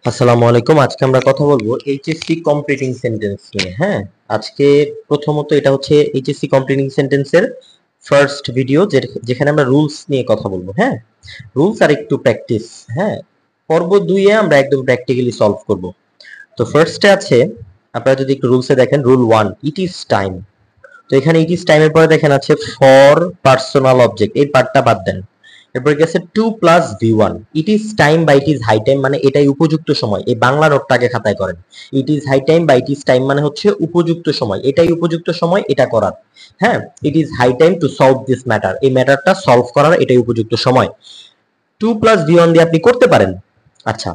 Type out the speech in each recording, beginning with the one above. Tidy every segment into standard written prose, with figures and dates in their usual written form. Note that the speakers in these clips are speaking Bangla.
আসসালামু আলাইকুম। আজকে আমরা কথা বলবো এইচএসসি কমপ্লিটিং সেন্টেন্স নিয়ে। হ্যাঁ, আজকে প্রথমত এটা হচ্ছে এইচএসসি কমপ্লিটিং সেন্টেন্সের ফার্স্ট ভিডিও, যেখানে আমরা রুলস নিয়ে কথা বলবো। হ্যাঁ, রুলস আর একটু প্র্যাকটিস। হ্যাঁ, পর্ব 2 এ আমরা একদম প্র্যাকটিক্যালি সলভ করব। তো ফার্স্টে আছে, আপনারা যদি একটু রুলসে দেখেন, রুল 1 ইট ইজ টাইম। তো এখানে ইট ইজ টাইমের পরে দেখেন আছে ফর পার্সোনাল অবজেক্ট, এই পার্টটা বাদ দেন। এরপর গেছে 2 plus V1, it is time বা ইট ইজ হাই টাইম মানে এটাই উপযুক্ত সময়। এই বাংলা নোটটাকে খাতায় করেন। ইট ইজ হাই টাইম বা ইট ইজ টাইম মানে হচ্ছে উপযুক্ত সময়, এটাই উপযুক্ত সময় এটা করার। হ্যাঁ, it is high time to solve this matter, এই ম্যাটারটা সলভ করার এটাই উপযুক্ত সময়। 2 প্লাস ভি1 দিয়ে আপনি করতে পারেন। আচ্ছা,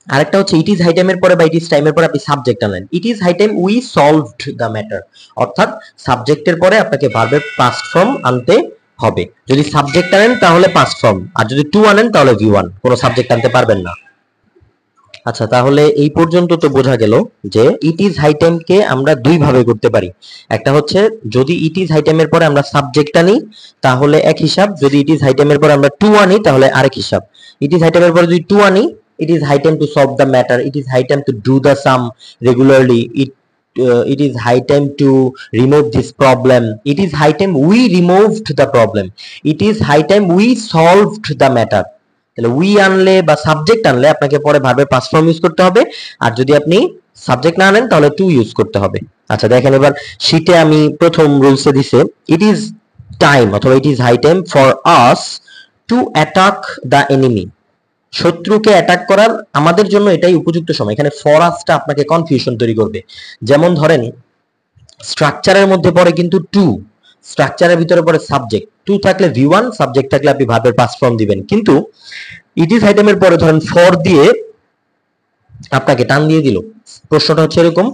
আরেকটা হচ্ছে ইট ইজ হাই টাইমের পরে বা ইট ইজ টাইমের পরে আপনি সাবজেক্ট আনলেন। It is high time we solved the matter, অর্থাৎ সাবজেক্টের পরে আপনাকে ভার্বের পাস্ট ফর্ম আনতে হবে। যদি সাবজেক্ট আনেন তাহলে পাস্ট ফর্ম, আর যদি টু আনেন তাহলে ভি1, কোনো সাবজেক্ট আনতে পারবেন না। আচ্ছা, তাহলে এই পর্যন্ত তো বোঝা গেল যে ইট ইজ হাই টাইম কে আমরা দুই ভাবে করতে পারি। একটা হচ্ছে যদি ইট ইজ হাই টাইমের পরে আমরা সাবজেক্ট আনি তাহলে এক হিসাব, যদি ইট ইজ হাই টাইমের পরে আমরা টু আনি তাহলে আরেক হিসাব। ইট ইজ হাই টাইমের পরে যদি টু আনি, it is high time to solve the matter, it is high time to do the sum regularly, it is high time to remove this problem, it is high time we removed the problem, it is high time we solved the matter। তাহলে উই আনলে বা সাবজেক্ট আনলে আপনাকে পরে ভার্বের পাস্ট ফর্ম ইউজ করতে হবে, আর যদি আপনি সাবজেক্ট না আনেন তাহলে টু ইউজ করতে হবে। আচ্ছা দেখেন, এবার শীটে আমি প্রথম রুলসে দিছে ইট ইজ টাইম অথবা it is high time for us to attack the enemy. শত্রুকে অ্যাটাক করার আমাদের জন্য এটাই উপযুক্ত সময়। এখানে ফরাসটা আপনাকে কনফিউশন তৈরি করবে। যেমন ধরেন স্ট্রাকচারের মধ্যে পড়ে কিন্তু টু, স্ট্রাকচারের ভিতরে পড়ে সাবজেক্ট, টু থাকলে ভি1, সাবজেক্ট থাকলে আপনি ভার্বের পাস্ট ফর্ম দিবেন। কিন্তু ইট ইজ আইটেমের পরে ধরেন ফর দিয়ে আপনাকে টান দিয়ে দিল। প্রশ্নটা হচ্ছে এরকম,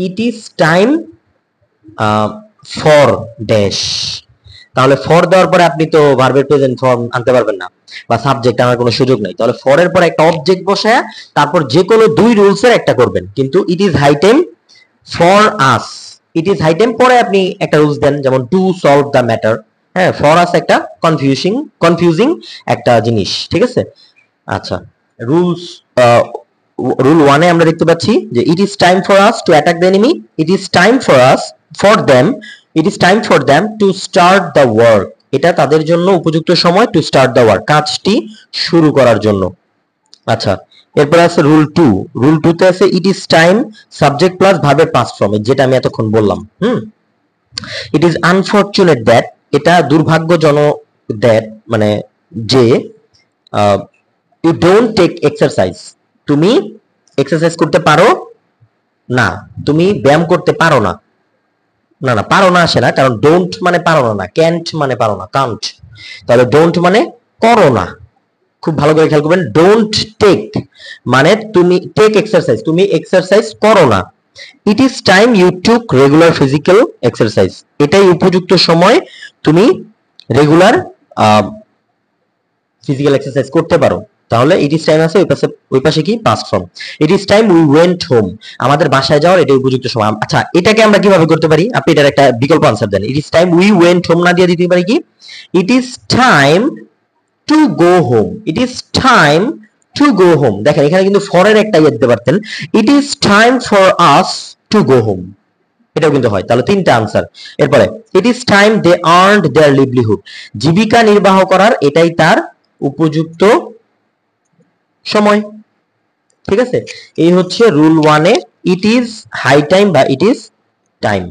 ইট ইজ টাইম ফর ড্যাশ, তাহলে ফর দেওয়ার পরে আপনি তো ভার্বের প্রেজেন্ট ফর্ম আনতে পারবেন না বা সাবজেক্ট আনার কোনো সুযোগ নাই। তাহলে ফর এর পরে একটা অবজেক্ট বসায় তারপর যে কোনো দুই রুলস এর একটা করবেন। কিন্তু it is high time for us, it is high time পরে আপনি একটা রুলস দেন, যেমন টু সলভ দ্য ম্যাটার। হ্যাঁ, ফর আস একটা কনফিউজিং একটা জিনিস, ঠিক আছে। আচ্ছা, রুলস রুল 1 এ আমরা দেখতে পাচ্ছি যে it is time for us to attack the enemy, it is time for us for them, it is time for them to start the work. এটা তাদের জন্য উপযুক্ত সময় টু স্টার্ট দ্য ওয়ার্ক, কাজটি শুরু করার জন্য। আচ্ছা, এরপর আছে রুল 2। রুল 2 তে আছে ইট ইজ টাইম সাবজেক্ট প্লাস ভার্বের পাস্ট ফর্ম, যেটা আমি এতক্ষণ বললাম। ইট ইজ আনফরচুনেট দ্যাট, এটা দুর্ভাগ্যজনক দ্যাট মানে যে ইউ ডোন্ট টেক এক্সারসাইজ, তুমি এক্সারসাইজ করতে পারো না, তুমি ব্যায়াম করতে পারো না। না না, পারো না আসে না, কারণ ডোন্ট মানে পারো না, ক্যান্ট মানে পারো না, কান্ট। তাহলে ডোন্ট মানে করো না। খুব ভালো করে খেয়াল করবেন, ডোন্ট টেক মানে তুমি টেক এক্সারসাইজ, তুমি এক্সারসাইজ করো না। It is time you took regular physical exercise, এটাই উপযুক্ত সময় তুমি রেগুলার ফিজিক্যাল এক্সারসাইজ করতে পারো। তাহলে ইট ইজ টাইম আছে ওই পাশে কি past form. It is time we went home, আমাদের বাসায় যাওয়ার এটাই উপযুক্ত সময়। আচ্ছা, এটাকে আমরা কিভাবে করতে পারি, আপনি এটার একটা বিকল্প আনসার দেন। It is time we went home না দিয়ে দিতে পারি কি, it is time to go home, it is time to go home. দেখেন এখানে কিন্তু ফর এর একটা ইয়ে দিতে পারতেন, it is time for us to go home, এটাও কিন্তু হয়। তাহলে তিনটা আনসার। এরপরে it is time they earned their livelihood, জীবিকা নির্বাহ করার এটাই তার উপযুক্ত সময়, ঠিক আছে। এই হচ্ছে rule 1 A it is high time বা ইট ইজ টাইম।